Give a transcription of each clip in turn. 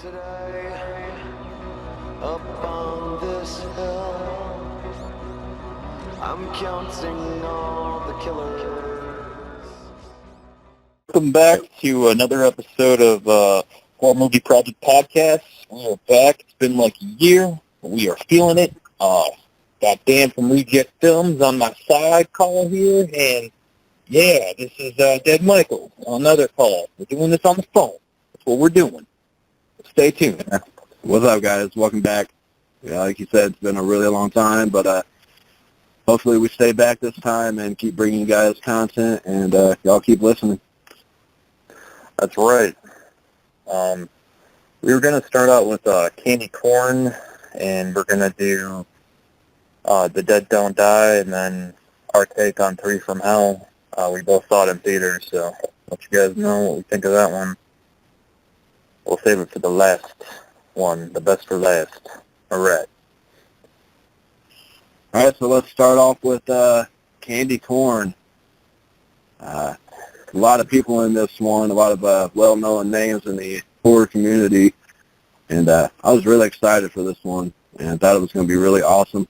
Today, up on this hill, I'm counting all the killers. Welcome back to another episode of Horror Movie Project Podcast. We are back. It's been like a year, but we are feeling it. Got Dan from Reject Films on my side call here, and yeah, this is Dead Michael on another call. We're doing this on the phone. That's what we're doing. Stay tuned. What's up, guys? Welcome back. Yeah, like you said, it's been a really long time, but hopefully we stay back this time and keep bringing you guys content, and y'all keep listening. That's right. We were going to start out with Candy Corn, and we're going to do The Dead Don't Die, and then our take on Three from Hell. We both saw it in theaters, so let you guys know what we think of that one. We'll save it for the last one, the best for last. All right. All right, so let's start off with Candy Corn. A lot of people in this one, a lot of well-known names in the horror community, and I was really excited for this one, and thought it was going to be really awesome.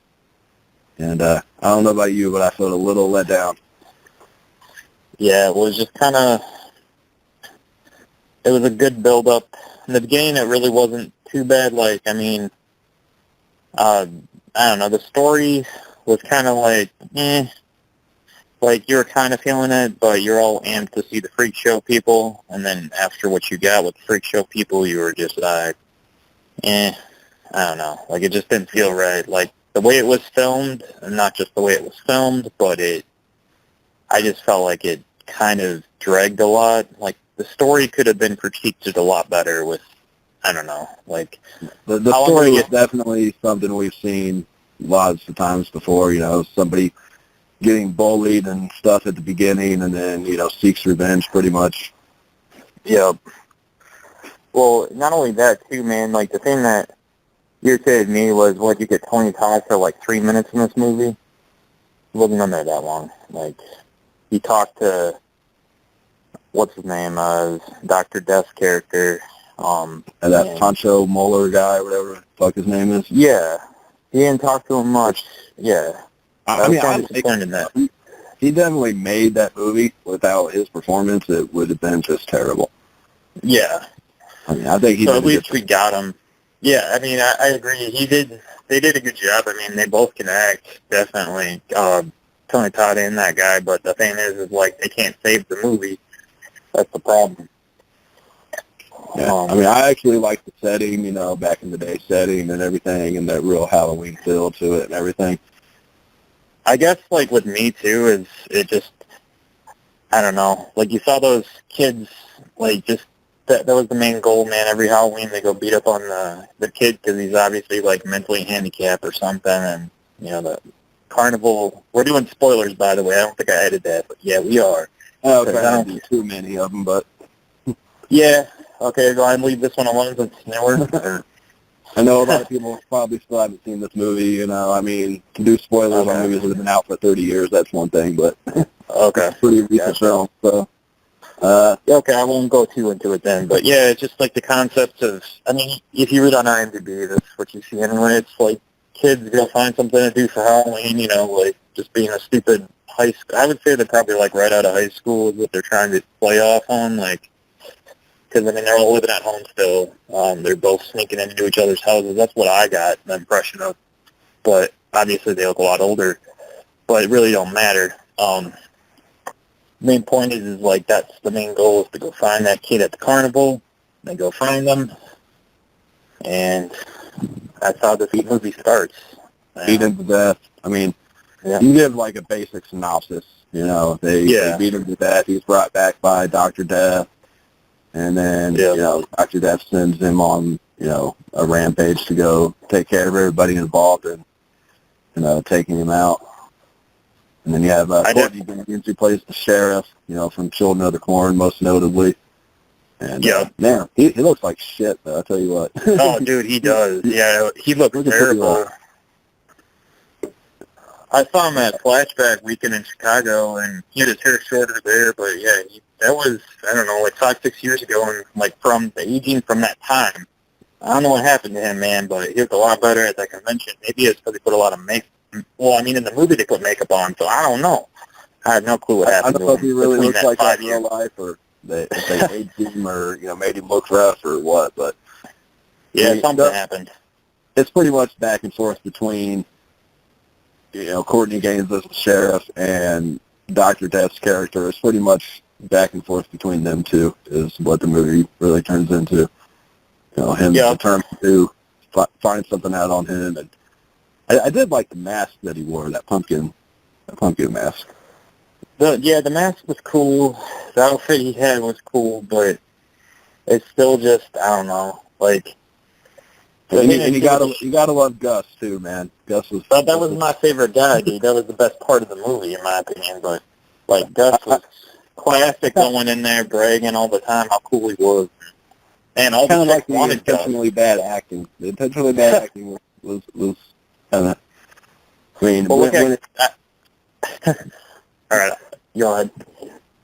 And I don't know about you, but I felt a little let down. Yeah, it was just kind of, it was a good build-up. In the beginning, it really wasn't too bad. Like, I mean, I don't know, the story was kind of like, like you were kind of feeling it, but you're all amped to see the freak show people, and then after what you got with the freak show people, you were just like, I don't know, like it just didn't feel right. Like the way it was filmed, and not just the way it was filmed, but I just felt like it kind of dragged a lot. Like the story could have been critiqued a lot better with, I don't know, like The story was definitely something we've seen lots of times before, you know, somebody getting bullied and stuff at the beginning and then, you know, seeks revenge pretty much. Yeah. Well, not only that, too, man, like the thing that irritated me was, you get Tony Todd for like 3 minutes in this movie. He wasn't on there that long. Like, he talked to, what's his name, Dr. Death's character. And that Pancho Moeller guy, whatever the fuck his name is. Yeah. He didn't talk to him much. Yeah. I mean, he definitely made that movie. Without his performance, it would have been just terrible. Yeah. I mean, I think he. So at least we got him. Yeah, I mean, I agree. They did a good job. I mean, they both can act, definitely. Tony Todd and that guy. But the thing is like they can't save the movie. That's the problem. Yeah. I mean, I actually like the setting, you know, back in the day setting and everything, and that real Halloween feel to it and everything. I guess, like, with me, too, is it just, I don't know, like, you saw those kids, like, just, that was the main goal, man. Every Halloween they go beat up on the kid because he's obviously, like, mentally handicapped or something, and, you know, the carnival, we're doing spoilers, by the way. I don't think I edited that, but, yeah, we are. Oh, okay, I don't do too many of them, but... Yeah, okay, go ahead and leave this one alone since it's newer. I know a lot of people probably still haven't seen this movie, you know. I mean, to do spoilers on movies that have been out for 30 years, that's one thing, but okay. It's a pretty recent film, so... okay, I won't go too into it then, but yeah, it's just like the concept of, I mean, if you read on IMDb, that's what you see anyway. It's like kids go find something to do for Halloween, you know, like just being a stupid high school. I would say they're probably like right out of high school is what they're trying to play off on, like, because, I mean, they're all living at home still. They're both sneaking into each other's houses. That's what I got the impression of. But obviously they look a lot older. But it really don't matter. Main point is like that's the main goal is to go find that kid at the carnival. They go find them. And that's how this movie starts. Beat him to death. I mean, you give like a basic synopsis. You know, they beat him to death. He's brought back by Dr. Death. And then, you know, Dr. Death sends him on, you know, a rampage to go take care of everybody involved in, you know, taking him out. And then you have Courtney Gaines, who plays the sheriff, you know, from Children of the Corn, most notably. And, man, he looks like shit, though, I'll tell you what. Oh, dude, he does. Yeah, he looks terrible. I saw him at Flashback Weekend in Chicago, and he had his hair shorter there, but yeah, that was, I don't know, like 5-6 years ago, and like from the aging from that time, I don't know what happened to him, man, but he was a lot better at that convention. Maybe it's because he put a lot of makeup. Well, I mean, in the movie they put makeup on, so I don't know. I have no clue what happened I don't know if he really looks like that in years. real life, or if they aged him, or made him look rough, or what. But yeah, something happened. It's pretty much back and forth between Courtney Gaines as the sheriff and Dr. Death's character. It's pretty much back and forth between them two is what the movie really turns into. Him determined to find something out on him, and I did like the mask that he wore, that pumpkin mask. The mask was cool. The outfit he had was cool, but it's still just, I don't know, like. And you gotta love Gus too, man. Gus was. But that was my favorite guy, dude. That was the best part of the movie, in my opinion. But like Gus was classic, going in there bragging all the time how cool he was, and all kind the of like the intentionally bad acting. The intentionally bad acting was kind of. I mean, well, all right, go ahead.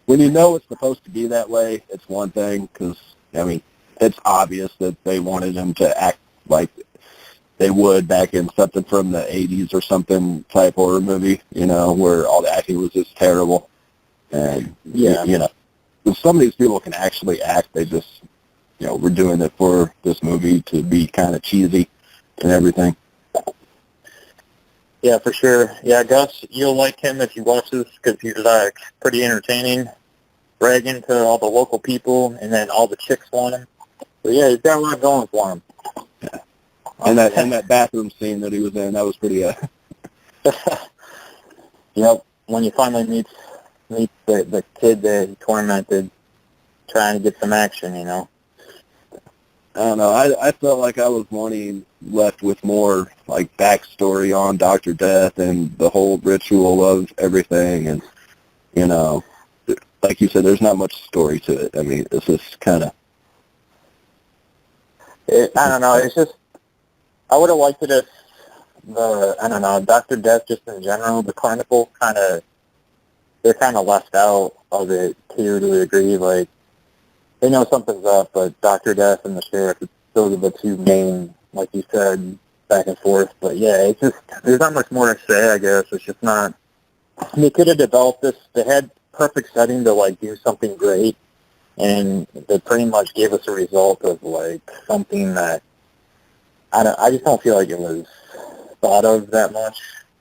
When you know it's supposed to be that way, it's one thing, because it's obvious that they wanted him to act like they would back in something from the 80s or something type horror movie, where all the acting was just terrible. And, some of these people can actually act. They just, we're doing it for this movie to be kind of cheesy and everything. Yeah, for sure. Yeah, Gus, you'll like him if you watch this, because he's, like, pretty entertaining, bragging to all the local people, and then all the chicks want him. But yeah, he's got a lot going for him. Yeah. And that bathroom scene that he was in, that was pretty. Yep. When he finally meets the kid that he tormented, trying to get some action, I don't know. I felt like I was left with more like backstory on Dr. Death and the whole ritual of everything, and like you said, there's not much story to it. I mean, it's just kind of. I don't know. It's just, I would have liked it if Dr. Death just in general, the carnival they're kind of left out of it too, to a degree. Like, they know something's up, but Dr. Death and the sheriff are still the two main, like you said, back and forth. But yeah, it's just, there's not much more to say, I guess. It's just not, they could have developed this, they had perfect setting to like do something great. And they pretty much gave us a result of, like, something that I just don't feel like it was thought of that much,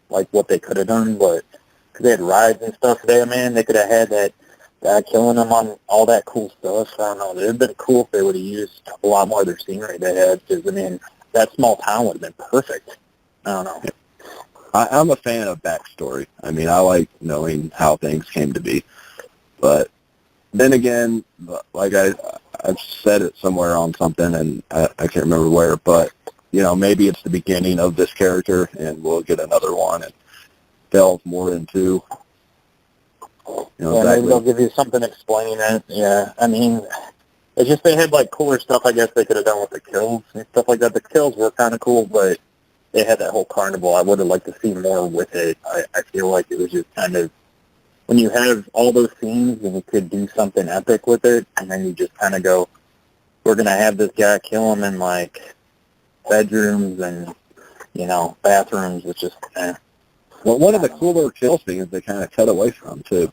like what they could have done. But because they had rides and stuff there, man, they could have had that guy killing them on all that cool stuff. I don't know. It would have been cool if they would have used a lot more of their scenery they had. Because, that small town would have been perfect. I don't know. I'm a fan of backstory. I like knowing how things came to be. But then again, like I've said it somewhere on something, and I can't remember where, but, maybe it's the beginning of this character, and we'll get another one and delve more into, exactly. Maybe they'll give you something explaining it. Yeah, it's just they had, like, cooler stuff I guess they could have done with the kills and stuff like that. The kills were kind of cool, but they had that whole carnival. I would have liked to see more with it. I feel like it was just kind of, when you have all those scenes and you could do something epic with it, and then you just kind of go, we're going to have this guy kill him in, like, bedrooms and, bathrooms. It's just, Well, one of the cooler kill scenes they kind of cut away from, too.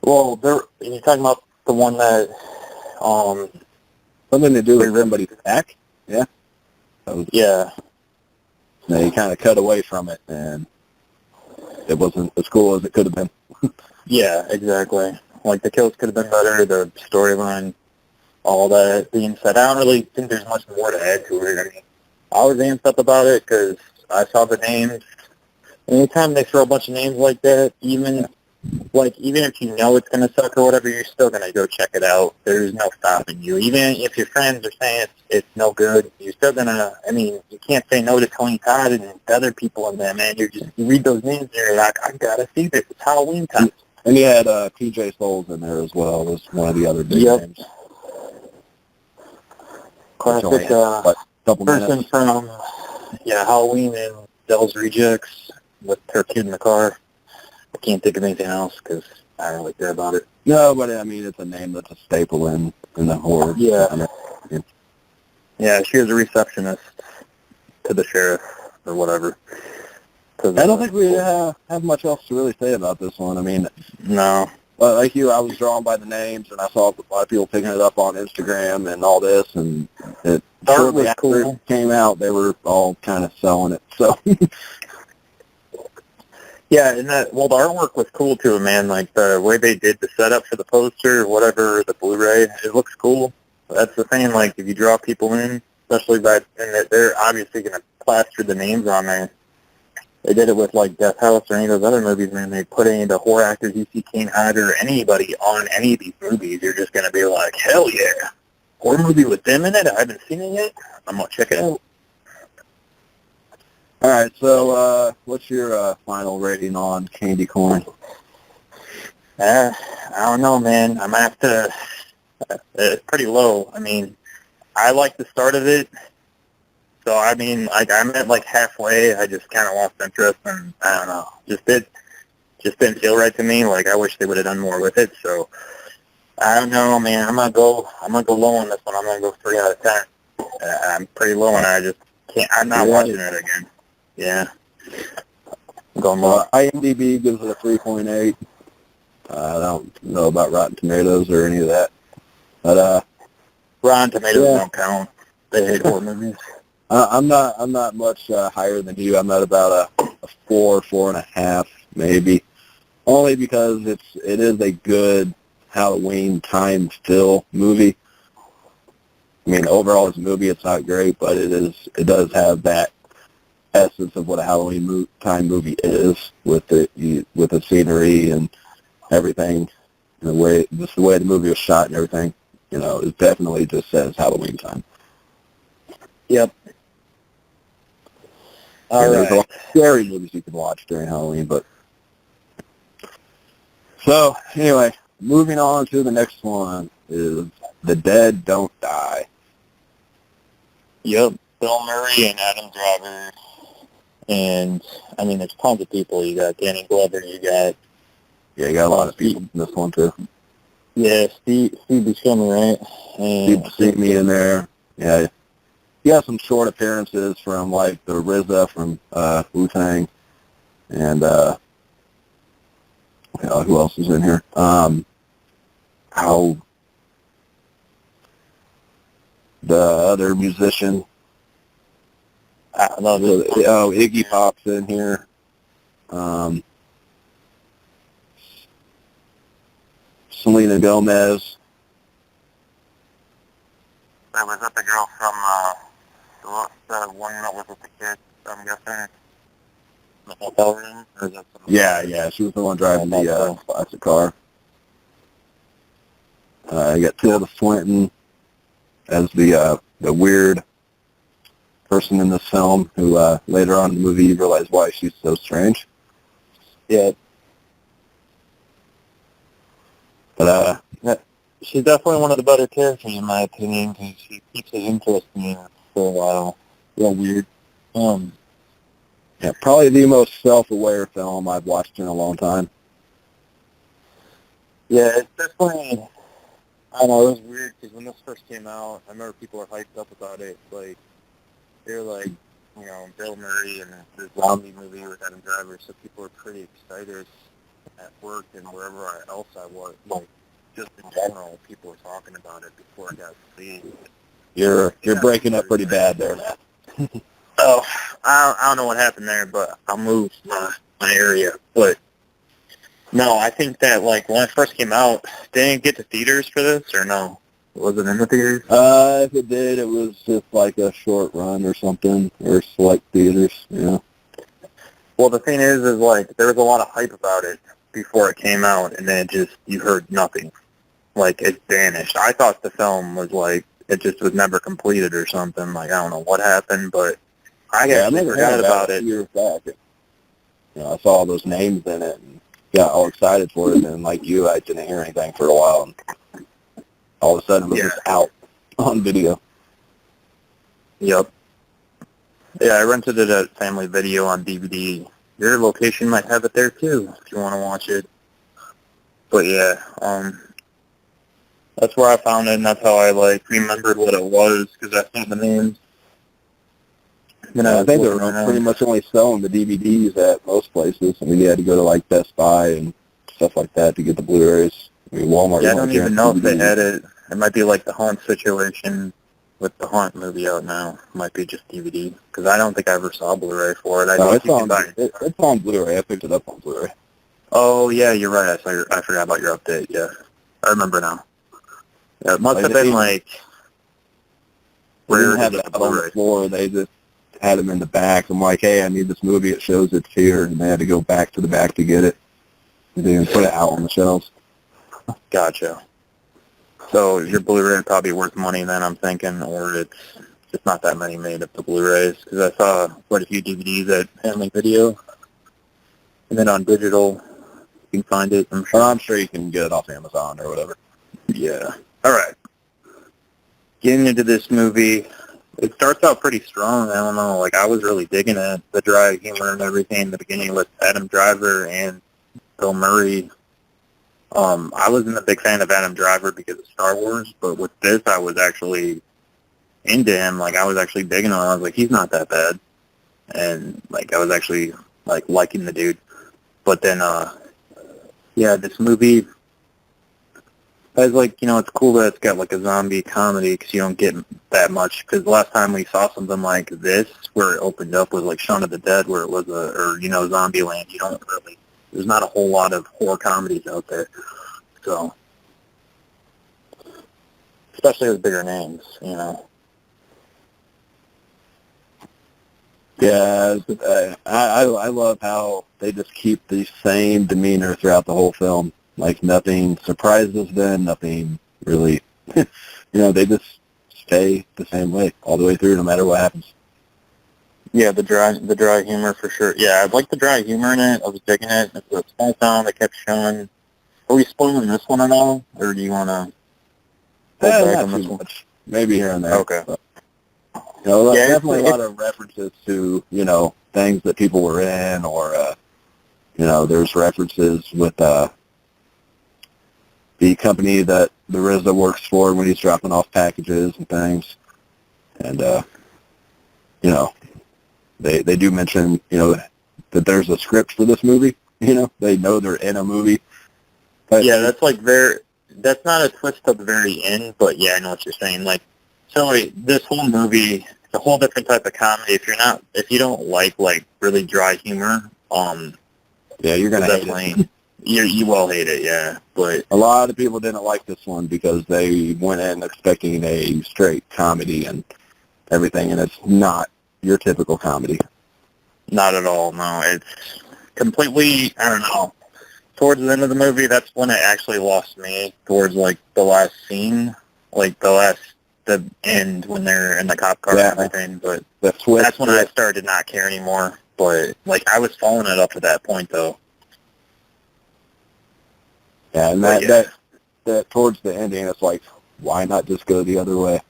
Well, you're talking about the one that, something to do with somebody's back? Yeah? Yeah. They kind of cut away from it, and it wasn't as cool as it could have been. Yeah, exactly. Like, the kills could have been better, the storyline, all that being said. I don't really think there's much more to add to it. I was amped up about it because I saw the names. Anytime they throw a bunch of names like that, even if you know it's going to suck or whatever, you're still going to go check it out. There's no stopping you. Even if your friends are saying it's no good, you're still going to, you can't say no to Tony Todd and the other people in there, man. You read those names and you're like, I got to see this. It's Halloween time. And you had PJ Souls in there as well. Was one of the other big names. Classic person from Halloween and Dell's Rejects with her kid in the car. I can't think of anything else because I don't really care about it. No, but it's a name that's a staple in the horror. Yeah. mean, Yeah, she was a receptionist to the sheriff or whatever. I don't think we have much else to really say about this one. I mean, no. Like you, I was drawn by the names, and I saw a lot of people picking it up on Instagram and all this, and shortly after it came out, they were all kind of selling it. So, yeah, and the artwork was cool too, man. Like the way they did the setup for the poster, or whatever, the Blu-ray, it looks cool. That's the thing. Like if you draw people in, especially and they're obviously going to plaster the names on there. They did it with, like, Death House or any of those other movies, man. They put any of the horror actors, you see Kane Hodder or anybody on any of these movies, you're just going to be like, hell yeah. Horror movie with them in it? I haven't seen it yet. I'm going to check it out. All right, so what's your final rating on Candy Corn? I don't know, man. I might have to... it's pretty low. I mean, I like the start of it. So, I mean, like, I'm at, like, halfway. I just kind of lost interest, and I don't know. Just didn't feel right to me. Like, I wish they would have done more with it. So, I don't know, man. I'm gonna go low on this one. I'm gonna go 3 out of 10. I'm pretty low, and I just can't. I'm not watching it again. Yeah. I'm going low. IMDb gives it a 3.8. I don't know about Rotten Tomatoes or any of that, but Rotten Tomatoes don't count. They hate horror movies. I'm not much higher than you. I'm at about a 4.5, maybe. Only because it is a good Halloween time still movie. I mean, overall as a movie, it's not great, but it does have that essence of what a Halloween time movie is, with the scenery and everything, and the way the movie was shot and everything. You know, it definitely just says Halloween time. Yep. There's a lot of scary movies you can watch during Halloween, but... So, anyway, moving on to the next one is The Dead Don't Die. Yep. Bill Murray and Adam Driver. And, I mean, there's tons of people. You got Danny Glover, you got... Yeah, you got a lot of people in this one, too. Yeah, Steve Buscemi, right? And Steve Buscemi in there. Yeah. You got some short appearances from, like, the RZA from Wu-Tang, and who else is in here? The other musician. I don't know. Iggy Pop's in here. Selena Gomez. Was that the girl from the one that was with the kids, I'm guessing? The hotel room? Or is that Yeah, she was the one driving the classic car. You got Tilda Swinton as the weird person in this film, who later on in the movie you realize why she's so strange. Yeah. But she's definitely one of the better characters in my opinion, because she keeps it interesting for a while. Real weird. Yeah, probably the most self-aware film I've watched in a long time. Yeah, it's definitely, I don't know, it was weird, because when this first came out, I remember people were hyped up about it. Like, they were like, you know, Bill Murray and the zombie movie with Adam Driver, so people were pretty excited at work and wherever else I was. Like, just in general, people were talking about it before I got to see it. You're breaking up pretty bad there, Matt. Oh, I don't know what happened there, but I moved my area. But, no, I think that, like, when it first came out, didn't it get to theaters for this, or no? Was it in the theaters? If it did, it was just like a short run or something, or select theaters, Well, the thing is like, there was a lot of hype about it before it came out, and then you heard nothing. Like, it vanished. I thought the film was, like, it just was never completed or something. Like, I don't know what happened, but I actually forgot about it. Years back. I saw all those names in it and got all excited for it, and like you, I didn't hear anything for a while, and all of a sudden it was just out on video. Yep. Yeah, I rented it at Family Video on DVD. Your location might have it there too, if you want to watch it. But yeah, That's where I found it, and that's how I like remembered what it was because I saw the names. Then I think they're looking around. pretty much only selling the DVDs at most places. I mean, you had to go to like Best Buy and stuff like that to get the Blu-rays. I mean, Walmart. Yeah, I don't even know if they DVDs. had it. It might be like the Haunt situation with the Haunt movie out now. It might be just DVD because I don't think I ever saw Blu-ray for it. I know it's you on. can buy it. It's on Blu-ray. I picked it up on Blu-ray. Oh yeah, you're right. I forgot about your update. Yeah, I remember now. Yeah, it must have been like. They didn't rare have to get that the on the Blu-ray. floor. They just had them in the back. I'm like, hey, I need this movie. It shows it's here, and they had to go back to the back to get it. They didn't put it out on the shelves. Gotcha. So your Blu-ray is probably worth money then, I'm thinking, or it's just not that many made of the Blu-rays, because I saw quite a few DVDs at Family Video, and then on digital, you can find it, I'm sure. I'm sure you can get it off Amazon or whatever. Yeah. All right. Getting into this movie, it starts out pretty strong. I don't know, like I was really digging it, the dry humor and everything in the beginning with Adam Driver and Bill Murray. I wasn't a big fan of Adam Driver because of Star Wars, but with this, I was actually into him. Like, I was actually digging him. I was like, he's not that bad. And, like, I was actually, like, liking the dude. But then, yeah, this movie, I was like, you know, it's cool that it's got, like, a zombie comedy because you don't get that much. Because the last time we saw something like this, where it opened up was, like, Shaun of the Dead, where it was Zombieland. You don't really... There's not a whole lot of horror comedies out there, so especially with bigger names, you know. Yeah, I love how they just keep the same demeanor throughout the whole film. Like nothing surprises them, nothing really, they just stay the same way all the way through, no matter what happens. Yeah, the dry humor for sure. Yeah, I like the dry humor in it. I was digging it. It's a small town. They kept showing. Are we spoiling this one at all, or do you want to hold back on this one? Much. Maybe here and there. Okay. But, definitely a lot of references to things that people were in, or there's references with the company that the RZA works for when he's dropping off packages and things, and They do mention, that there's a script for this movie. They know they're in a movie. But yeah, that's that's not a twist at the very end, but yeah, I know what you're saying. Like, so this whole movie, it's a whole different type of comedy. If you don't like really dry humor, yeah, you're gonna hate it. You will hate it, yeah. But a lot of people didn't like this one because they went in expecting a straight comedy and everything, and it's not your typical comedy. Not at all, no. It's completely, I don't know. Towards the end of the movie, that's when it actually lost me. Towards, the last scene. The end when they're in the cop car and everything. But that's when I started to not care anymore. But, I was following it up to that point, though. Yeah, and that towards the ending, it's like, why not just go the other way?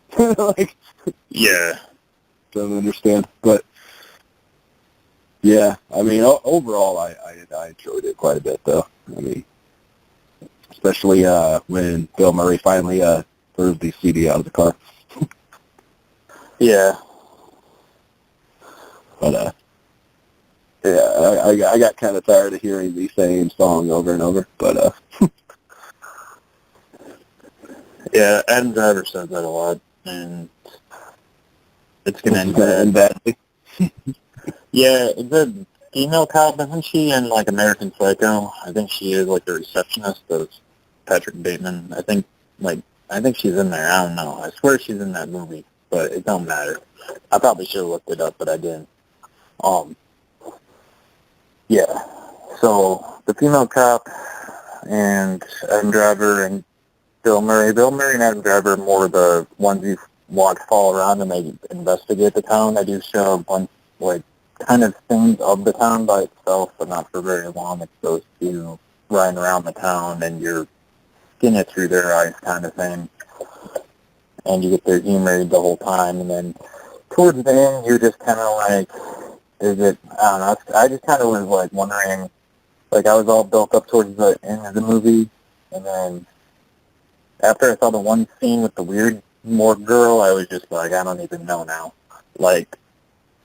Yeah. Don't understand, but yeah, I mean, overall, I enjoyed it quite a bit, though. I mean, especially when Bill Murray finally throws the CD out of the car. Yeah. But yeah, I got kind of tired of hearing the same song over and over. But yeah, Adam Driver says that a lot, and it's going to end badly. Yeah, the female cop, isn't she in, American Psycho? I think she is, the receptionist of Patrick Bateman. I think she's in there. I don't know. I swear she's in that movie, but it don't matter. I probably should have looked it up, but I didn't. Yeah. So, the female cop and Adam Driver and Bill Murray. Bill Murray and Adam Driver are more the ones you follow around and they investigate the town. They do show a bunch, kind of things of the town by itself, but not for very long. It's those two riding around the town and you're getting it through their eyes kind of thing. And you get their humor the whole time. And then towards the end, you're just kind of is it, I don't know, I just kind of was wondering, I was all built up towards the end of the movie. And then after I saw the one scene with the weird morgue girl, I was just like, I don't even know now. Like,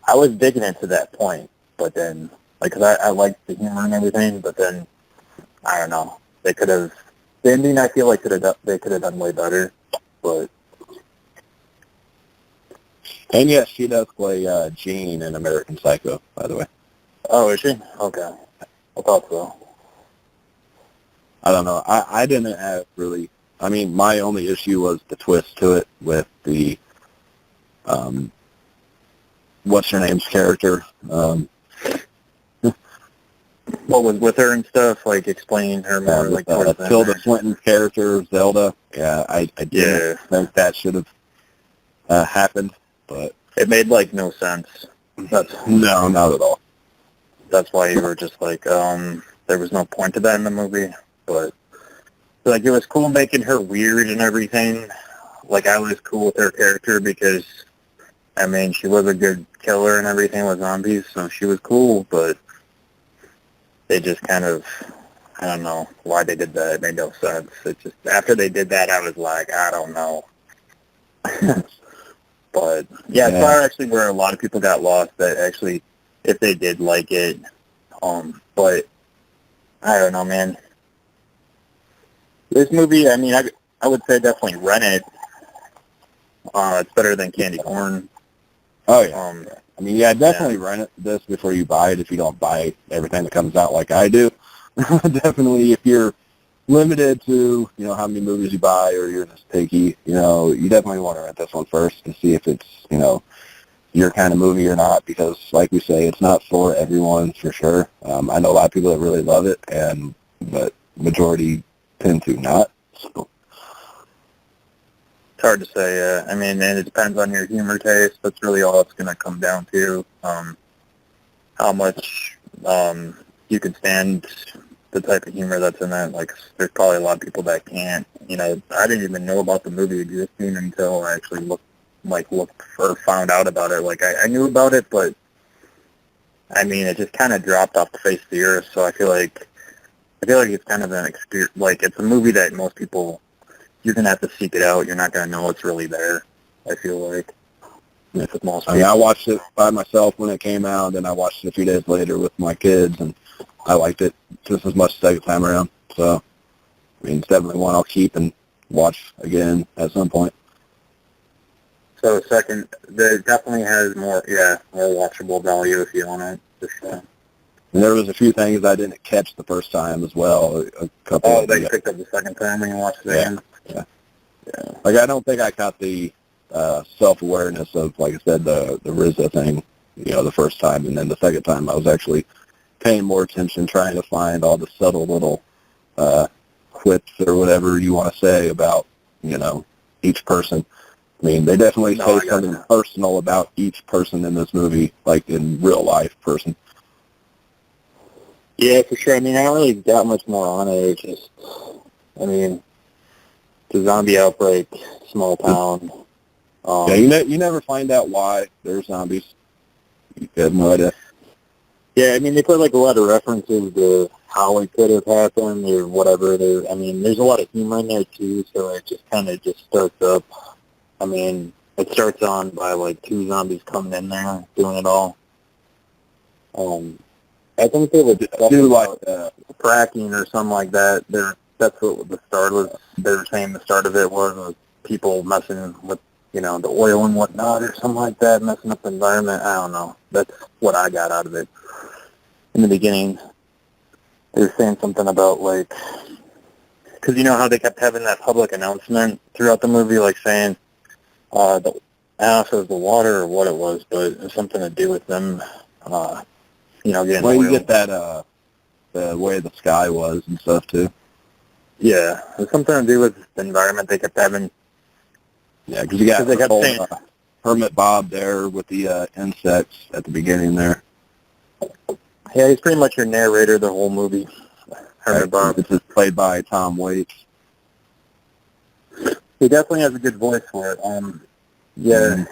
I was digging it to that point, but then, like, 'cause I liked the humor and everything, but then, I don't know. They could have, the ending I feel like they could have done way better, but. And yes, she does play Jean in American Psycho, by the way. Oh, is she? Okay. I thought so. I don't know. I didn't have really, I mean, my only issue was the twist to it with the, what's her name's character? What was with her and stuff, like explaining her more, like towards the Tilda end. Swinton's character, Zelda. Yeah, I didn't think that should have happened, but It made, like, no sense. no, not at all. That's why you were just like, there was no point to that in the movie. But, like, it was cool making her weird and everything. Like, I was cool with her character because, I mean, she was a good killer and everything with zombies, so she was cool, but they just kind of, I don't know why they did that. It made no sense. It just, after they did that, I was like, I don't know. But, yeah, it's far actually where a lot of people got lost that actually, if they did like it, but, I don't know, man. This movie, I mean, I would say definitely rent it. It's better than Candy Corn. Oh, yeah. I mean, yeah, definitely rent this before you buy it if you don't buy everything that comes out like I do. Definitely, if you're limited to, you know, how many movies you buy or you're just picky, you know, you definitely want to rent this one first to see if it's, you know, your kind of movie or not, because like we say, it's not for everyone for sure. I know a lot of people that really love it, but majority tend to not. So. It's hard to say, I mean, and it depends on your humor taste. That's really all it's going to come down to. How much you can stand the type of humor that's in it. Like, there's probably a lot of people that can't. You know, I didn't even know about the movie existing until I actually looked or found out about it. Like, I knew about it, but, I mean, it just kind of dropped off the face of the earth, so I feel like it's kind of an experience. Like, it's a movie that most people, you're going to have to seek it out. You're not going to know it's really there, I feel like. With most people. I mean, I watched it by myself when it came out, and I watched it a few days later with my kids, and I liked it just as much the second time around. So, I mean, it's definitely one I'll keep and watch again at some point. So, second, it definitely has more watchable value if you own it, for sure. And there was a few things I didn't catch the first time as well. A couple. Oh, that you picked up the second time when you watched it again? Yeah. Like, I don't think I caught the self-awareness of, like I said, the RZA thing, you know, the first time. And then the second time I was actually paying more attention, trying to find all the subtle little quips or whatever you want to say about, you know, each person. I mean, they definitely say something personal about each person in this movie, like in real life person. Yeah, for sure. I mean, I don't really got much more on it. It's just, I mean, the zombie outbreak, small town. Yeah, you never find out why there's zombies. You have no idea. Yeah, I mean, they put like a lot of references to how it could have happened or whatever. I mean, there's a lot of humor in there too, so it just kind of just starts up. I mean, it starts on by like two zombies coming in there doing it all. I think they would do like fracking or something like that. That's what the start was. They were saying the start of it was people messing with, you know, the oil and whatnot or something like that, messing up the environment. I don't know. That's what I got out of it. In the beginning, they were saying something about, like, because you know how they kept having that public announcement throughout the movie, like saying, I don't know if it was the water or what it was, but it was something to do with them, you know, getting well, oil. you get that, the way the sky was and stuff, too. Yeah, it was something to do with the environment they kept having. Yeah, because you got the whole Hermit Bob there with the insects at the beginning there. Yeah, he's pretty much your narrator the whole movie. Hermit Bob. This is played by Tom Waits. He definitely has a good voice for it. Yeah,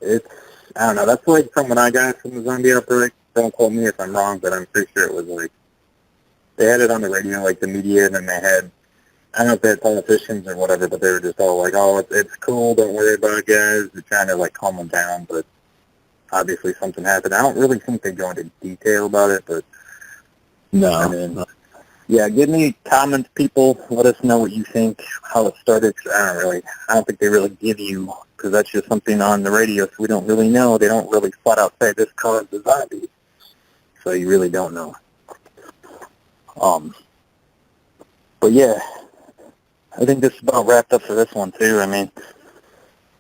it's, I don't know, that's like from what I got from the zombie outbreak. Don't quote me if I'm wrong, but I'm pretty sure it was like, they had it on the radio, like the media, and then they had I don't know if they're politicians or whatever, but they were just all like, oh, it's cool, don't worry about it, guys. They're trying to, like, calm them down, but obviously something happened. I don't really think they go into detail about it, but... No. I mean, yeah, give me comments, people. Let us know what you think, how it started. 'Cause I don't think they really give you, because that's just something on the radio, so we don't really know. They don't really flat out say this caused the zombie. So you really don't know. But yeah, I think this is about wrapped up for this one too. I mean,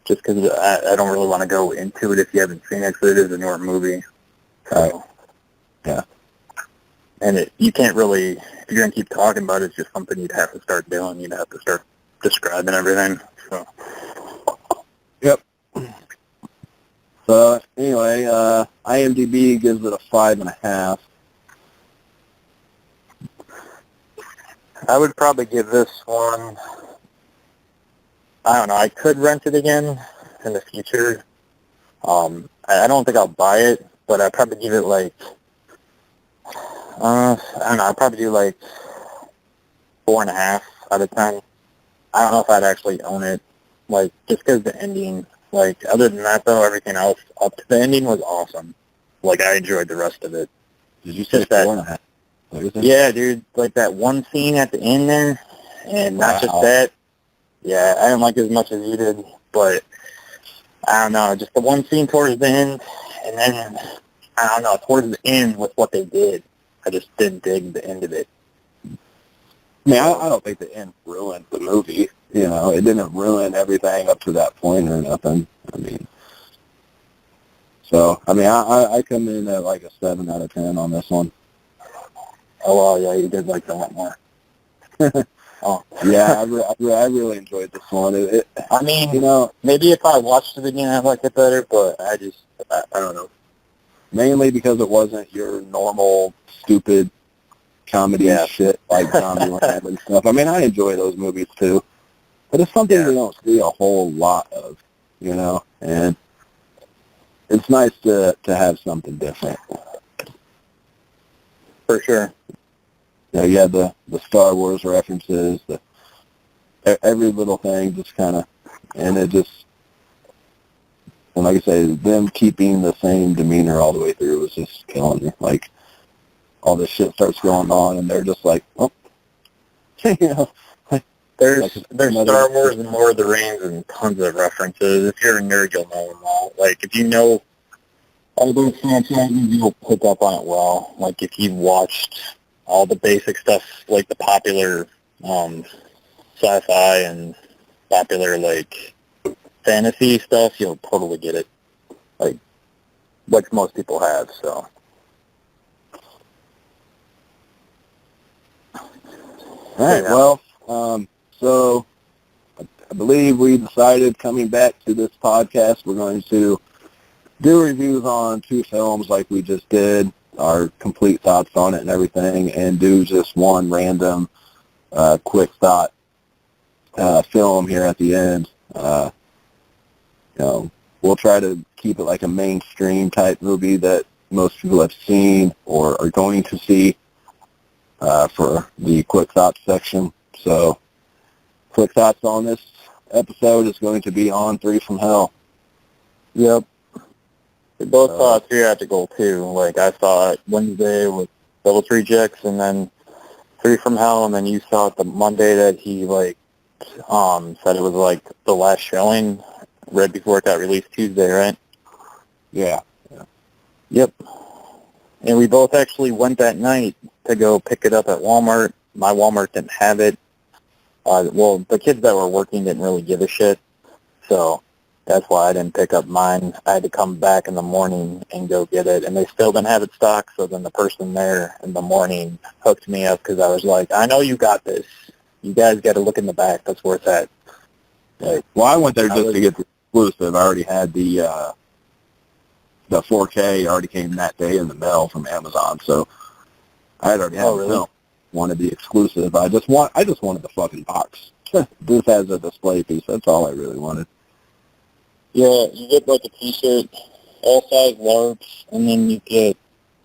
just because I don't really want to go into it if you haven't seen it, because it is a newer movie. So, yeah. And you can't really, if you're going to keep talking about it, it's just something you'd have to start doing. You'd have to start describing everything. So. Yep. So, anyway, IMDb gives it a 5.5. I would probably give this one, I don't know, I could rent it again in the future. I don't think I'll buy it, but I'd probably give it like, I don't know, I'd probably do like 4.5 out of 10. I don't know if I'd actually own it, like, just because the ending, like, other than that, though, everything else up to the ending was awesome. Like, I enjoyed the rest of it. Did you say Just that, 4.5? yeah, dude, like that one scene at the end there, and Wow. not just that, yeah, I didn't like it as much as you did, but I don't know, just the one scene towards the end, and then, I don't know, towards the end with what they did, I just didn't dig the end of it. I mean, I don't think the end ruined the movie. You know, it didn't ruin everything up to that point or nothing. I mean, so, I mean, I come in at like a 7 out of 10 on this one. Oh, well, yeah, you did like that one more. Oh. Yeah, I really enjoyed this one. I mean, you know, maybe if I watched it again, I'd like it better, but I don't know. Mainly because it wasn't your normal, stupid comedy shit like Zombieland and stuff. I mean, I enjoy those movies too, but it's something we don't see a whole lot of, you know, and it's nice to have something different. For sure. You know, you had the Star Wars references, every little thing just kind of, and it just, and like I say, them keeping the same demeanor all the way through was just killing me. Like, all this shit starts going on, and they're just like, oh, you know. There's Star Wars and Lord of the Rings and tons of references. If you're a nerd, you'll know them all. Like, if you know all those franchises, you'll pick up on it well. Like, if you've watched all the basic stuff, like the popular sci-fi and popular, like, fantasy stuff, you'll totally get it. Like most people have, so. All right, well, so I believe we decided coming back to this podcast, we're going to do reviews on 2 films like we just did, our complete thoughts on it and everything, and do just one random quick thought film here at the end. You know, we'll try to keep it like a mainstream type movie that most people have seen or are going to see for the quick thoughts section. So, quick thoughts on this episode is going to be on 3 from Hell. Yep. We both saw it theatrical too. Like, I saw it Wednesday with Double Tree Chicks, and then 3 from Hell, and then you saw it the Monday that he, like, said it was, like, the last showing right before it got released Tuesday, right? Yeah. Yep. And we both actually went that night to go pick it up at Walmart. My Walmart didn't have it. Well, the kids that were working didn't really give a shit, so that's why I didn't pick up mine. I had to come back in the morning and go get it, and they still didn't have it stocked, so then the person there in the morning hooked me up because I was like, I know you got this. You guys got to look in the back. That's where it's at. Like, well, I went there just to get the exclusive. I already had the 4K already came that day in the mail from Amazon, so I had already had the film. Wanted the exclusive. I just wanted the fucking box. This has a display piece. That's all I really wanted. Yeah, you get like a T-shirt, all size large, and then you get.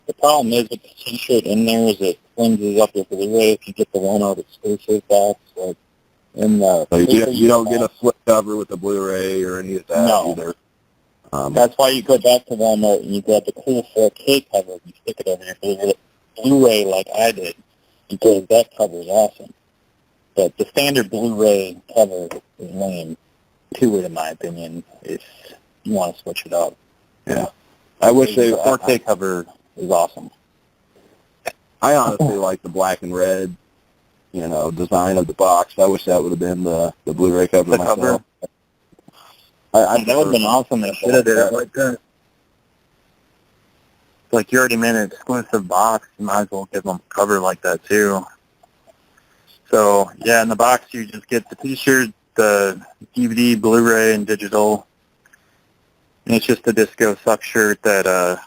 The problem is with the T-shirt in there is it cleanses up your Blu-ray if you get the one-out exclusive box. Like, in the... So you don't get a slip cover with the Blu-ray or any of that either. That's why you go back to Walmart and you grab the cool 4K cover and you stick it over your Blu-ray like I did, because that cover is awesome. But the standard Blu-ray cover is lame to it, in my opinion, if you want to switch it up. Yeah. I wish the 4K cover is awesome. I honestly like the black and red, design of the box. I wish that would have been the Blu-ray cover The myself. cover? That would have been awesome. They should have did it like that. Like, you already made an exclusive box. You might as well give them a cover like that, too. So, yeah, in the box, you just get the T-shirt, the DVD, Blu-ray, and digital. And it's just a Disco Suck shirt that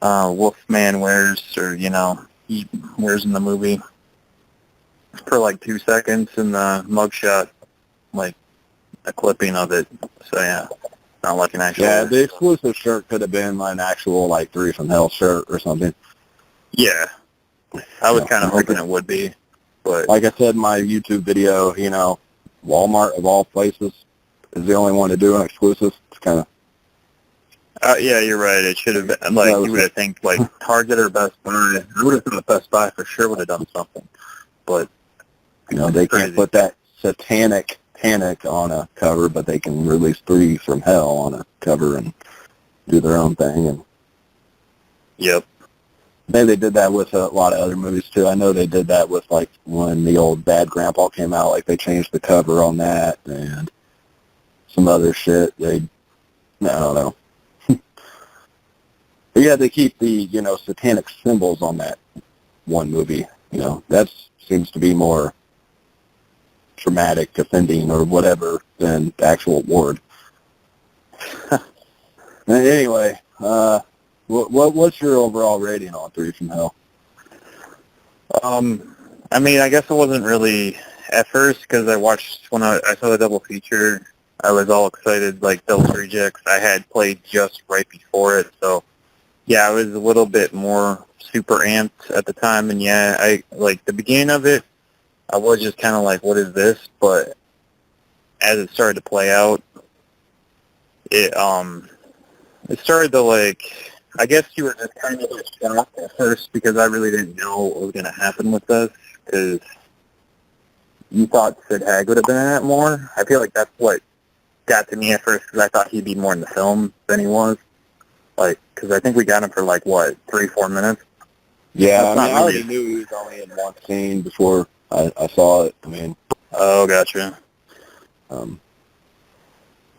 Wolfman wears, or, he wears in the movie for like 2 seconds, and the mugshot, like, a clipping of it. So, yeah, not like an actual... Yeah, the exclusive shirt could have been an actual, like, 3 from Hell shirt or something. Yeah. I was kind of hoping it would be, but... Like I said in my YouTube video, Walmart, of all places, is the only one to do an exclusive. It's kind of... yeah, you're right. It should have been, like, you would have think, like, Target or Best Buy. I would have thought Best Buy for sure would have done something, but... they can't put that satanic panic on a cover, but they can release 3 from Hell on a cover and do their own thing. And Yep. maybe they did that with a lot of other movies, too. I know they did that with, like, when the old Bad Grandpa came out, like, they changed the cover on that and some other shit. I don't know. But yeah, they keep the, satanic symbols on that one movie. That seems to be more traumatic, offending, or whatever than the actual ward. Anyway, what's your overall rating on 3 from Hell? I mean, I guess it wasn't really at first, because when I saw the double feature, I was all excited, like Devil's Rejects. I had played just right before it, so yeah, I was a little bit more super amped at the time, and yeah, I like the beginning of it. I was just kind of like, what is this? But as it started to play out, it started to, like, I guess you were just kind of shocked at first, because I really didn't know what was going to happen with this, because you thought Sid Haig would have been in it more. I feel like that's what got to me at first, because I thought he'd be more in the film than he was. Like, because I think we got him for, like, what, 3-4 minutes? Yeah, I already knew he was only in one scene before I saw it. Oh, gotcha. And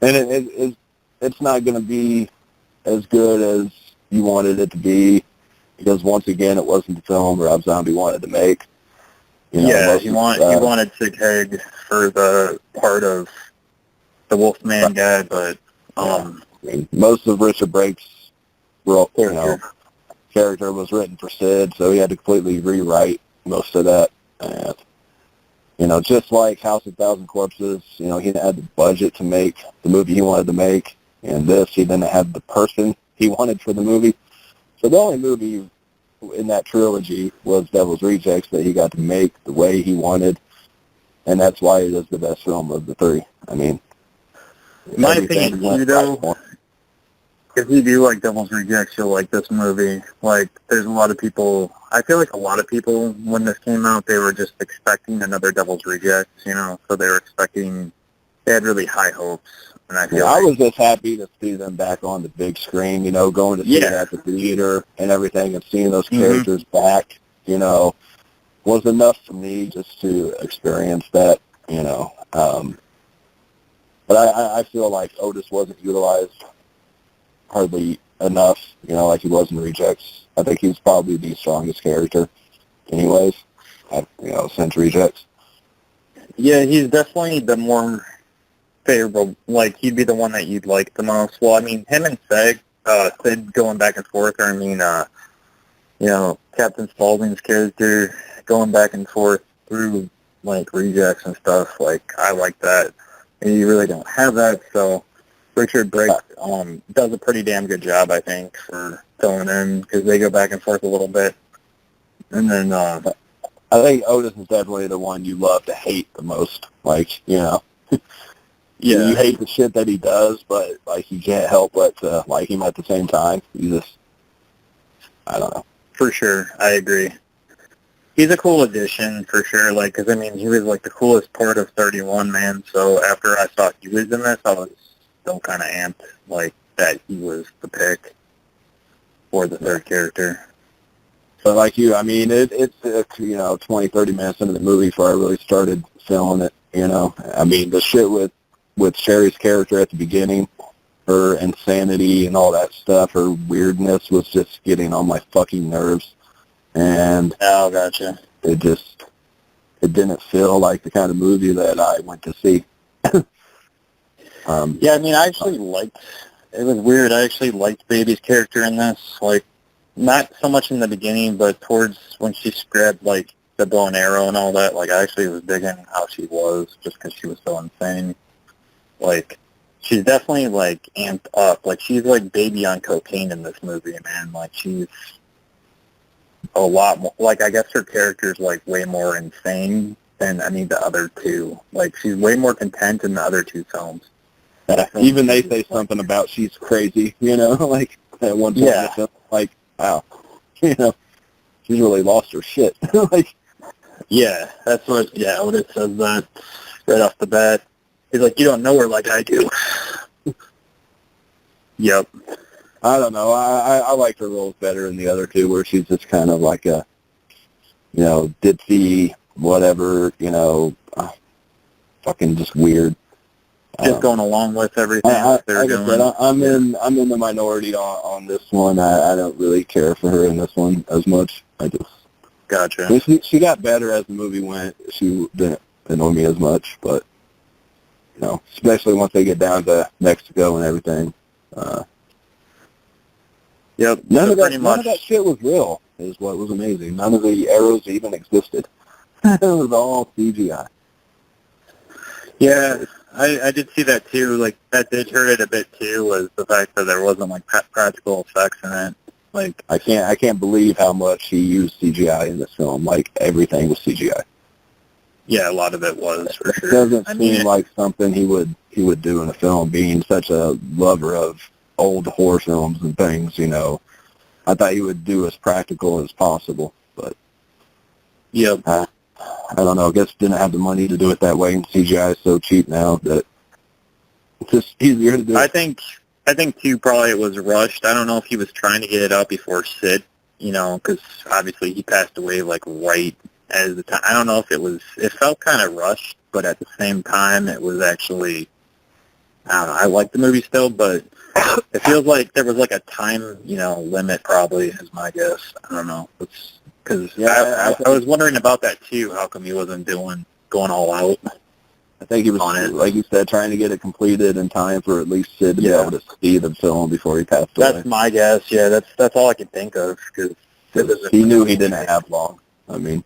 it's not going to be as good as you wanted it to be, because once again, it wasn't the film Rob Zombie wanted to make. Yeah, he wanted Sid Haig for the part of the Wolfman guy, but most of Richard Brake's character was written for Sid, so he had to completely rewrite most of that. And, just like House of Thousand Corpses, he didn't have the budget to make the movie he wanted to make, and this, he didn't have the person he wanted for the movie. So the only movie in that trilogy was Devil's Rejects that he got to make the way he wanted, and that's why it is the best film of the 3. In my opinion, too, though, if you do like Devil's Rejects, you'll like this movie. Like, there's a lot of people, I feel like a lot of people, when this came out, they were just expecting another Devil's Rejects, so they were they had really high hopes. And I was just happy to see them back on the big screen, going to see it at the theater and everything, and seeing those characters back, was enough for me just to experience that, But I feel like Otis wasn't utilized hardly enough, like he was in Rejects. I think he's probably the strongest character anyways, since Rejects. Yeah, he's definitely the more favorable, like, he'd be the one that you'd like the most. Well, him and Sid going back and forth, or Captain Spaulding's character going back and forth through, like, Rejects and stuff, like, I like that. And you really don't have that, so Richard Brake does a pretty damn good job, I think, for filling in, because they go back and forth a little bit. And then, I think Otis is definitely the one you love to hate the most. Like, you know, you hate the shit that he does, but like you can't help but like him at the same time. You just, I don't know. For sure, I agree. He's a cool addition, for sure. Like, because I mean, he was like the coolest part of 31, man. So after I saw he was in this, I was still kind of amped, like that he was the pick for the third character. But like you, I mean, it's 20, 30 minutes into the movie before I really started feeling it. You know, I mean, the shit with Sherry's character at the beginning, her insanity and all that stuff, her weirdness was just getting on my fucking nerves. And oh, gotcha. It didn't feel like the kind of movie that I went to see. Yeah, I mean, I actually liked. It was weird. I actually liked Baby's character in this. Like, not so much in the beginning, but towards when she grabbed like the bow and arrow and all that. Like, I actually was digging how she was, just because she was so insane. Like, she's definitely like amped up. Like, she's like Baby on cocaine in this movie, man. Like, she's a lot more, like, I guess her character's like way more insane than any of the other two. Like, she's way more content in the other two films. Even they say something about she's crazy, you know, like at one point in the film, like, wow, you know, she's really lost her shit. Like, yeah, that's what, Otis says that right off the bat. He's like, you don't know her like I do. Yep. I don't know. I like her roles better than the other two, where she's just kind of like a, you know, ditzy, whatever, you know, fucking just weird. Just going along with everything they're doing. I'm in the minority on this one. I don't really care for her in this one as much. I just gotcha. I mean, she got better as the movie went. She didn't annoy me as much, but you know, especially once they get down to Mexico and everything. Yep. None of that shit was real, is what was amazing. None of the arrows even existed. It was all CGI. Yeah, I did see that too. Like, that did hurt it a bit too, was the fact that there wasn't like practical effects in it. Like, I can't believe how much he used CGI in this film. Like, everything was CGI. Yeah, a lot of it was, for sure. It doesn't seem like something he would do in a film, being such a lover of old horror films and things, you know. I thought he would do as practical as possible, but yep. I don't know. I guess didn't have the money to do it that way, and CGI is so cheap now that it's just easier to do. I think too, probably it was rushed. I don't know if he was trying to get it out before Sid, you know, because obviously he passed away like right as the time. I don't know if it felt kind of rushed, but at the same time it was actually, I don't know, I like the movie still, but it feels like there was like a time, you know, limit probably is my guess. I don't know. Because I was wondering about that too. How come he wasn't going all out? I think he was, like you said, trying to get it completed in time for at least Sid to be able to see the film before he passed away. That's my guess. Yeah, that's all I can think of. Cause he knew he didn't have long. I mean,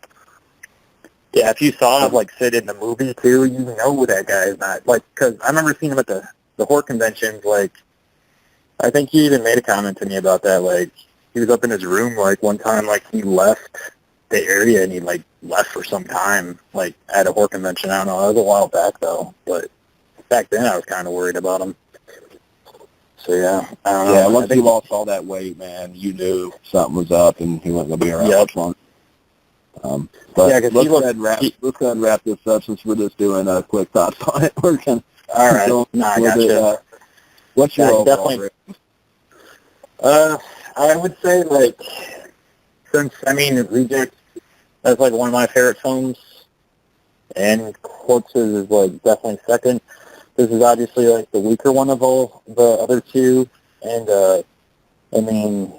yeah, if you saw like Sid in the movie too, you know that guy is not like. Because I remember seeing him at the horror conventions. Like, I think he even made a comment to me about that. Like, he was up in his room like one time. Like, he left the area and he like left for some time, like at a horror convention. I don't know. That was a while back though, but back then I was kind of worried about him. So yeah, I don't know. Yeah, once he lost all that weight, man, you knew something was up and he wasn't gonna be around much longer. But yeah, let's go ahead and wrap this up since we're just doing quick thoughts on it. We're gonna all right. No, I gotcha. What's your overall rating? I would say, like, since, I mean, Reject, that's, like, one of my favorite films, and Corpses is, like, definitely second. This is obviously, like, the weaker one of all the other two, and, I mean,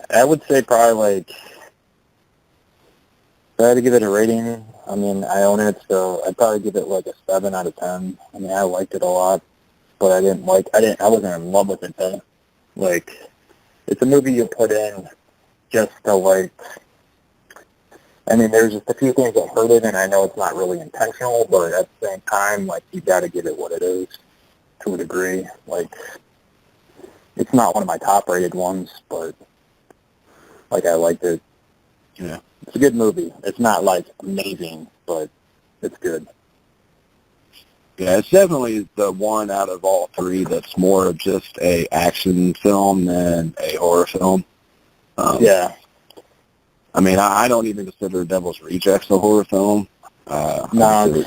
I would say probably, like, if I had to give it a rating, I mean, I own it, so I'd probably give it, like, a 7 out of 10. I mean, I liked it a lot, but I wasn't in love with it, though. Like, it's a movie you put in just to, like, I mean, there's just a few things that hurt it, and I know it's not really intentional, but at the same time, like, you got to give it what it is to a degree. Like, it's not one of my top-rated ones, but, like, I liked it. Yeah. It's a good movie. It's not, like, amazing, but it's good. Yeah, it's definitely the one out of all three that's more of just a action film than a horror film. Yeah. I mean, I don't even consider Devil's Rejects a horror film. No,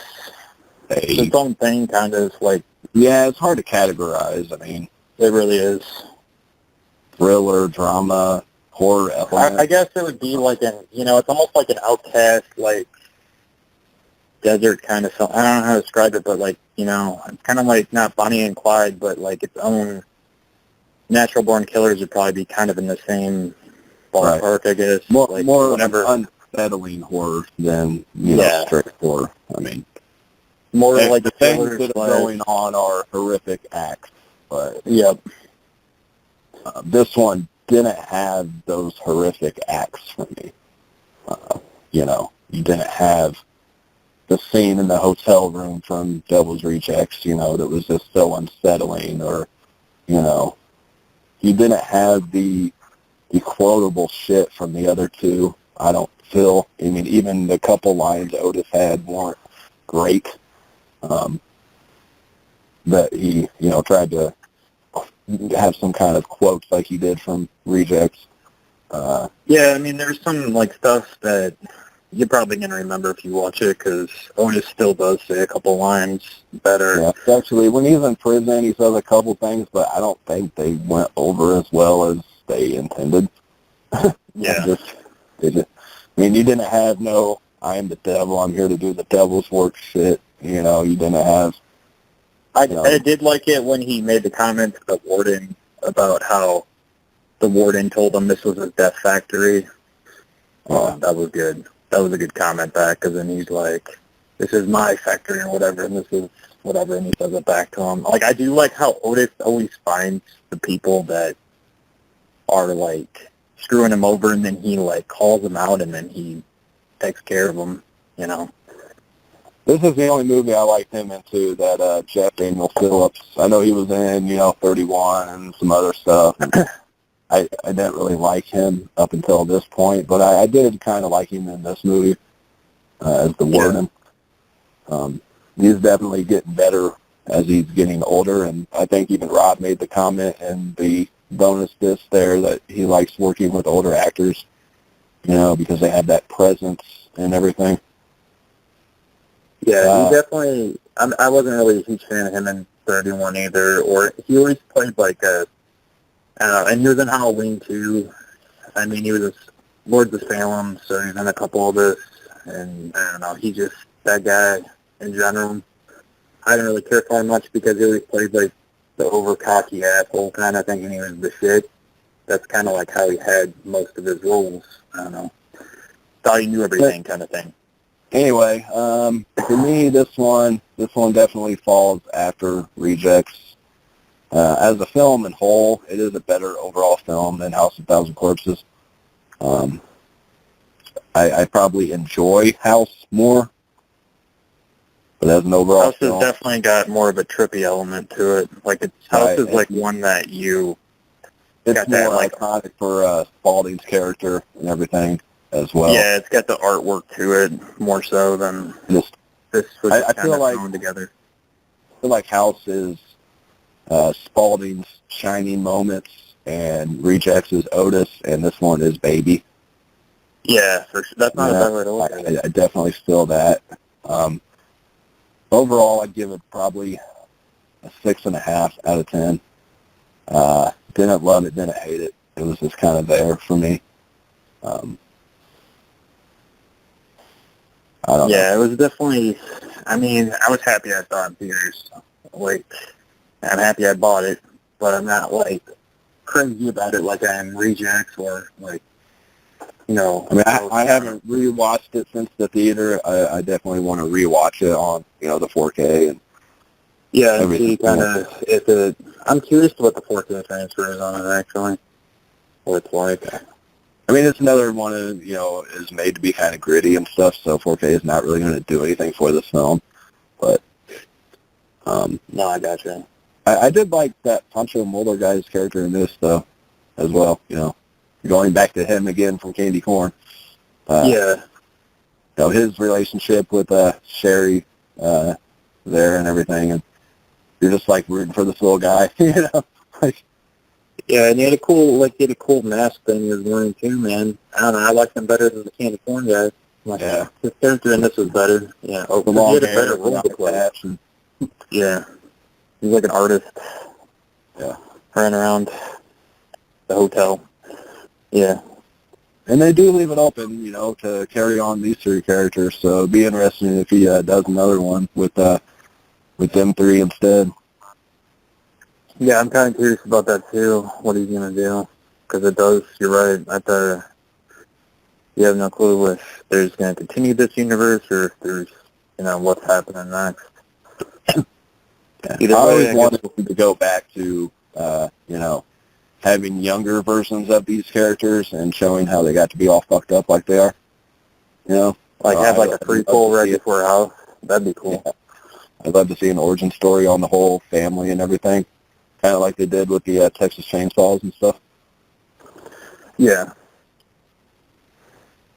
it's its own thing, kind of, like... Yeah, it's hard to categorize. I mean... It really is. Thriller, drama, horror element. I guess it would be like it's almost like an Outcast, like, desert kind of film. I don't know how to describe it, but, like, it's kind of like not Bonnie and Clyde, but, like, its own. Natural Born Killers would probably be kind of in the same ballpark, I guess. More whatever. Unsettling horror than, straight horror. I mean, more like the things that are going on are horrific acts, but yep. This one didn't have those horrific acts for me. You didn't have the scene in the hotel room from Devil's Rejects, that was just so unsettling, or, you didn't have the quotable shit from the other two, I don't feel. I mean, even the couple lines Otis had weren't great. That he, tried to have some kind of quotes like he did from Rejects. Yeah, I mean, there's some, like, stuff that you're probably going to remember if you watch it, because Otis still does say a couple lines better. Yeah, actually, when he's in prison, he says a couple things, but I don't think they went over as well as they intended. Yeah. I mean, you didn't have no, I am the devil, I'm here to do the devil's work shit. You didn't have... I did like it when he made the comment to the warden about how the warden told him this was a death factory. That was good. That was a good comment back, because then he's like, this is my factory or whatever, and this is whatever, and he says it back to him. Like, I do like how Otis always finds the people that are, like, screwing him over, and then he, like, calls them out, and then he takes care of them, This is the only movie I liked him into, that Jeff Daniel Phillips. I know he was in, 31 and some other stuff. I didn't really like him up until this point, but I did kind of like him in this movie as the warden. He's definitely getting better as he's getting older, and I think even Rob made the comment in the bonus disc there that he likes working with older actors, because they have that presence and everything. Yeah, he definitely... I wasn't really a huge fan of him in 31 either, or he always played like a... and he was in Halloween, too. I mean, he was in Lords of Salem, so he's in a couple of this, and I don't know, he just... That guy, in general, I didn't really care for him much because he always played like the over-cocky asshole kind of thinking he was the shit. That's kind of like how he had most of his roles. I don't know. Thought he knew everything kind of thing. Anyway, for me, this one definitely falls after Rejects. As a film in whole, it is a better overall film than House of Thousand Corpses. I probably enjoy House more, but as an overall House film, has definitely got more of a trippy element to it. Like, House is like one that you... It's got more that, like, iconic for Spaulding's character and everything as well. Yeah, it's got the artwork to it more so than this was just I feel like thrown together. I feel like House is Spaulding's shining moments, and Rejects is Otis, and this one is Baby. Yeah, for sure. That's not a bad way to look at it. I definitely feel that. Overall, I'd give it probably a 6.5 out of 10. Didn't love it, didn't hate it. It was just kind of there for me. I don't know. Yeah, it was definitely, I mean, I was happy I saw it in theaters. Like, I'm happy I bought it, but I'm not, like, crazy about it like I am Rejects or, like, you know. I mean, I haven't rewatched it since the theater. I definitely want to rewatch it on, the 4K and yeah, see, kind of, I'm curious to what the 4K transfer is on it, actually. What it's like. I mean, it's another one of, is made to be kind of gritty and stuff, so 4K is not really going to do anything for this film. But, no, I gotcha. I did like that Pancho Mulder guy's character in this, though, as well, going back to him again from Candy Corn. His relationship with Sherry there and everything, and you're just like rooting for this little guy, like. Yeah, and he had a cool mask thing he was wearing too, man. I don't know, I liked him better than the candy corn guy. Yeah. His character in this was better. Yeah. The long hair, and yeah. He's like an artist. Yeah. Running around the hotel. Yeah. And they do leave it open, to carry on these three characters. So it'd be interesting if he does another one with them three instead. Yeah, I'm kind of curious about that too. What he's gonna do, because it does. You're right. You have no clue if there's gonna continue this universe or if there's, what's happening next. I always wanted them to go back to, having younger versions of these characters and showing how they got to be all fucked up like they are. Have a prequel right before House. That'd be cool. Yeah. I'd love to see an origin story on the whole family and everything, kind of like they did with the Texas Chainsaws and stuff. Yeah.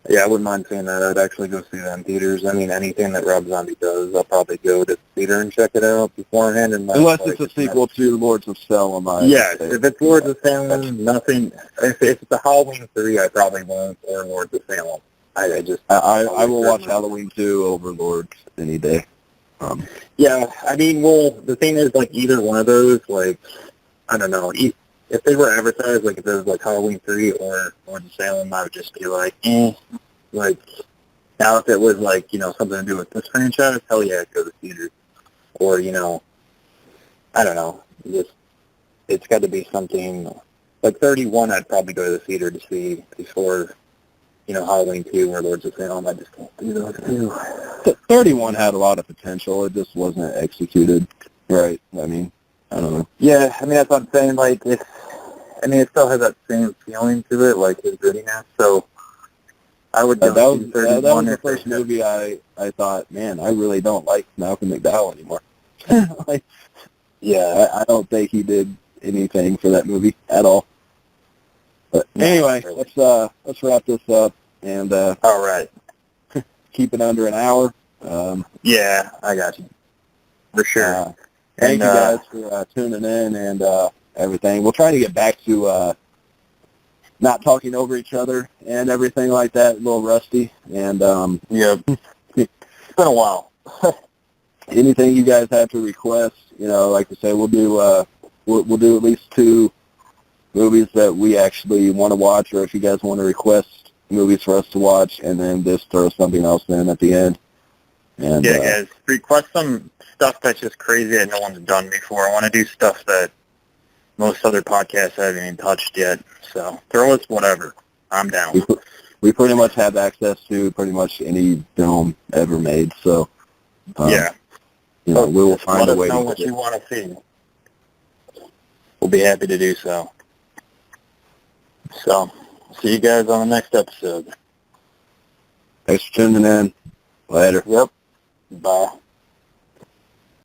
Yeah, I wouldn't mind seeing that. I'd actually go see that in theaters. I mean, anything that Rob Zombie does, I'll probably go to the theater and check it out beforehand. Unless it's a sequel to Lords of Salem. Yes, if it's Lords of Salem, nothing. If it's a Halloween 3, I probably won't, or Lords of Salem. I will watch Halloween 2 over Lords any day. Yeah, I mean, the thing is, either one of those, I don't know, if they were advertised, if it was, Halloween 3 or Lords of Salem, I would just be now if it was, something to do with this franchise, hell yeah, I'd go to the theater. Or, I don't know, it's got to be something, 31, I'd probably go to the theater to see before, Halloween 2 or Lords of Salem. I just can't do those two. 31 had a lot of potential, it just wasn't executed right. I mean, I don't know. Yeah, I mean, that's what I'm saying, it still has that same feeling to it, his grittiness, so I would go see 31. That was the first movie I thought, man, I really don't like Malcolm McDowell anymore. Yeah, I don't think he did anything for that movie at all. But anyway, let's wrap this up, and all right, keep it under an hour. Yeah, I got you. For sure. Thank you guys for tuning in and everything. We'll try to get back to not talking over each other and everything like that. A little rusty. And yeah, it's been a while. Anything you guys have to request, like I say, we'll do at least 2 movies that we actually want to watch, or if you guys want to request movies for us to watch, and then just throw something else in at the end. And, yeah, guys, request some stuff that's just crazy that no one's done before. I want to do stuff that most other podcasts haven't even touched yet. So throw us whatever. I'm down. We pretty much have access to pretty much any film ever made. So yeah, we will find a way. Let us know what you want to see. We'll be happy to do so. So see you guys on the next episode. Thanks for tuning in. Later. Yep. Bye.